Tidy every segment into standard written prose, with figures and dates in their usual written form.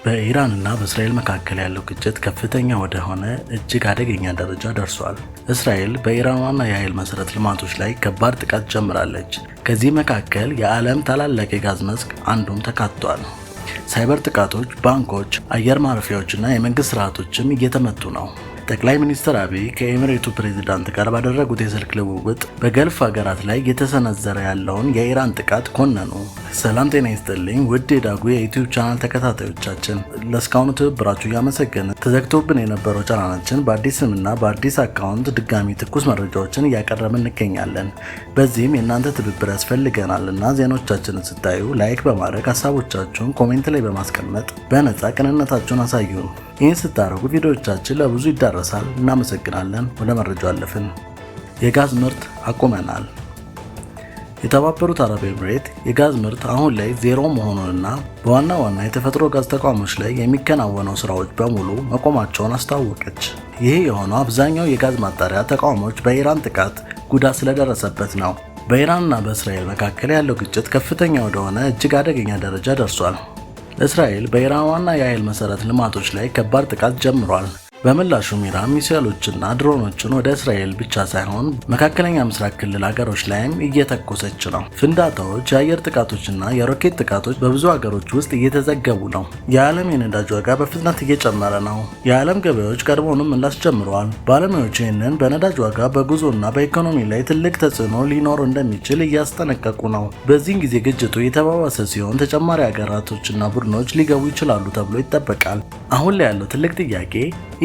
በኢራንና በእስራኤል መካከል ያለው ግጭት ከፍተኛ ወደ ሆነ እጅግ አደገኛ ደረጃ ደርሷል። እስራኤል በኢራን ዋና የኃይል መሰረተ ልማቶች ላይ ከባድ ጥቃት ጀምራለች። ከዚህ መካከል የዓለም ታላላቅ የጋዝ መስክ አንዱም ተካቷል። ሳይበር ጥቃቶች ባንኮች፣ አየር ማረፊያዎችና የመንግስት ስርዓቶችም እየተመቱ ነው። ጠቅላይ ሚኒስትር አብይ ከኤሚሬቱ ፕሬዝዳንት ጋር ባደረጉት የስልክ ልውውጥ በገልፍ ሀገራት ላይ እየተሰነዘረ ያለውን የኢራን ጥቃት ኮነኑ። ሰላም ጤና ይስጥልኝ ውድ የዳጉ የዩቲዩብ ቻናል ተከታታዮቻችን፣ ለእስካሁኑ ትብብራችሁ እያመሰገንን ተዘግቶብን የነበረው ቻናላችን በአዲስ ስምና በአዲስ አካውንት ድጋሚ ትኩስ መረጃዎችን እያቀረብን እንገኛለን። በዚህም የእናንተ ትብብር ያስፈልገናልና ዜናዎቻችንን ስታዩ ላይክ በማድረግ ሀሳቦቻችሁን ኮሜንት ላይ በማስቀመጥ በነፃ ቅንነታችሁን አሳዩን። ይህን ስታደርጉ ቪዲዮዎቻችን ለብዙ ይዳረሳል። እናመሰግናለን። ወደ መረጃው አለፍን። የጋዝ ምርት አቁመናል። የተባበሩት አረብ ኤምሬት የጋዝ ምርት አሁን ላይ ዜሮ መሆኑንና በዋና ዋና የተፈጥሮ ጋዝ ተቋሞች ላይ የሚከናወነው ስራዎች በሙሉ መቆማቸውን አስታወቀች። ይህ የሆነው አብዛኛው የጋዝ ማጣሪያ ተቋሞች በኢራን ጥቃት ጉዳት ስለደረሰበት ነው። በኢራንና በእስራኤል መካከል ያለው ግጭት ከፍተኛ ወደሆነ እጅግ አደገኛ ደረጃ ደርሷል። እስራኤል በኢራን ዋና የኃይል መሰረተ ልማቶች ላይ ከባድ ጥቃት ጀምሯል። በምላሹም ኢራን ሚሳኤሎችና ድሮኖችን ወደ እስራኤል ብቻ ሳይሆን መካከለኛ ምስራቅ ክልል ሀገሮች ላይም እየተኮሰች ነው። ፍንዳታዎች፣ የአየር ጥቃቶችና የሮኬት ጥቃቶች በብዙ ሀገሮች ውስጥ እየተዘገቡ ነው። የዓለም የነዳጅ ዋጋ በፍጥነት እየጨመረ ነው። የዓለም ገበያዎች ቀድሞውንም ምላሽ ጀምረዋል። ባለሙያዎች ይህንን በነዳጅ ዋጋ በጉዞና በኢኮኖሚ ላይ ትልቅ ተጽዕኖ ሊኖር እንደሚችል እያስጠነቀቁ ነው። በዚህን ጊዜ ግጭቱ የተባባሰ ሲሆን ተጨማሪ ሀገራቶችና ቡድኖች ሊገቡ ይችላሉ ተብሎ ይጠበቃል። አሁን ላይ ያለው ትልቅ ጥያቄ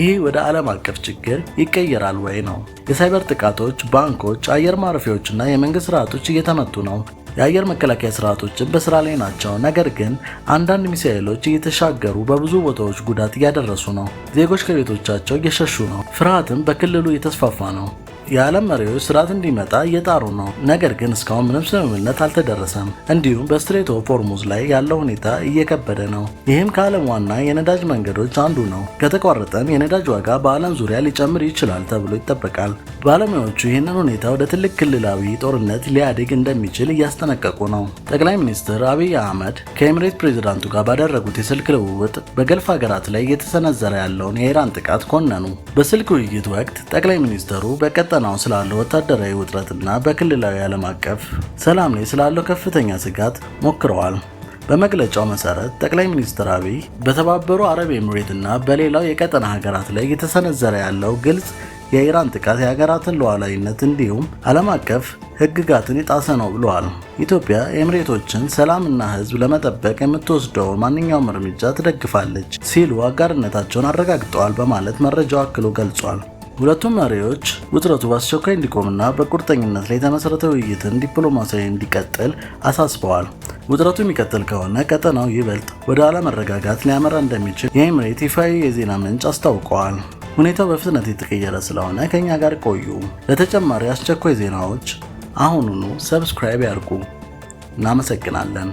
ይህ ወደ ዓለም አቀፍ ችግር ይቀየራል ወይ ነው። የሳይበር ጥቃቶች ባንኮች፣ አየር ማረፊያዎችና የመንግስት ስርዓቶች እየተመቱ ነው። የአየር መከላከያ ስርዓቶችን በስራ ላይ ናቸው። ነገር ግን አንዳንድ ሚሳኤሎች እየተሻገሩ በብዙ ቦታዎች ጉዳት እያደረሱ ነው። ዜጎች ከቤቶቻቸው እየሸሹ ነው። ፍርሃትም በክልሉ እየተስፋፋ ነው። የዓለም መሪዎች ስርዓት እንዲመጣ እየጣሩ ነው። ነገር ግን እስካሁን ምንም ስምምነት አልተደረሰም። እንዲሁም በስትሬት ኦፍ ሆርሙዝ ላይ ያለው ሁኔታ እየከበደ ነው። ይህም ከዓለም ዋና የነዳጅ መንገዶች አንዱ ነው። ከተቋረጠም የነዳጅ ዋጋ በዓለም ዙሪያ ሊጨምር ይችላል ተብሎ ይጠበቃል። ባለሙያዎቹ ይህንን ሁኔታ ወደ ትልቅ ክልላዊ ጦርነት ሊያድግ እንደሚችል እያስጠነቀቁ ነው። ጠቅላይ ሚኒስትር አብይ አህመድ ከኤሚሬት ፕሬዝዳንቱ ጋር ባደረጉት የስልክ ልውውጥ በገልፍ ሀገራት ላይ እየተሰነዘረ ያለውን የኢራን ጥቃት ኮነኑ። በስልክ ውይይት ወቅት ጠቅላይ ሚኒስትሩ በቀጠናው ስላለው ወታደራዊ ውጥረትና በክልላዊ ዓለም አቀፍ ሰላም ላይ ስላለው ከፍተኛ ስጋት ሞክረዋል። በመግለጫው መሰረት ጠቅላይ ሚኒስትር አብይ በተባበሩ አረብ ኤሚሬትና በሌላው የቀጠና ሀገራት ላይ እየተሰነዘረ ያለው ግልጽ የኢራን ጥቃት የሀገራትን ሉዓላዊነት እንዲሁም ዓለም አቀፍ ሕግጋትን የጣሰ ነው ብለዋል። ኢትዮጵያ ኤሚሬቶችን ሰላምና ሕዝብ ለመጠበቅ የምትወስደውን ማንኛውም እርምጃ ትደግፋለች ሲሉ አጋርነታቸውን አረጋግጠዋል በማለት መረጃው አክሎ ገልጿል። ሁለቱም መሪዎች ውጥረቱ በአስቸኳይ እንዲቆምና በቁርጠኝነት ላይ የተመሰረተ ውይይትን ዲፕሎማሲያዊ እንዲቀጥል አሳስበዋል። ውጥረቱ የሚቀጥል ከሆነ ቀጠናው ይበልጥ ወደ አለመረጋጋት ሊያመራ እንደሚችል የኤሚሬት ይፋዊ የዜና ምንጭ አስታውቀዋል። ሁኔታው በፍጥነት የተቀየረ ስለሆነ ከኛ ጋር ቆዩ። ለተጨማሪ አስቸኳይ ዜናዎች አሁኑኑ ሰብስክራይብ ያርጉ። እናመሰግናለን።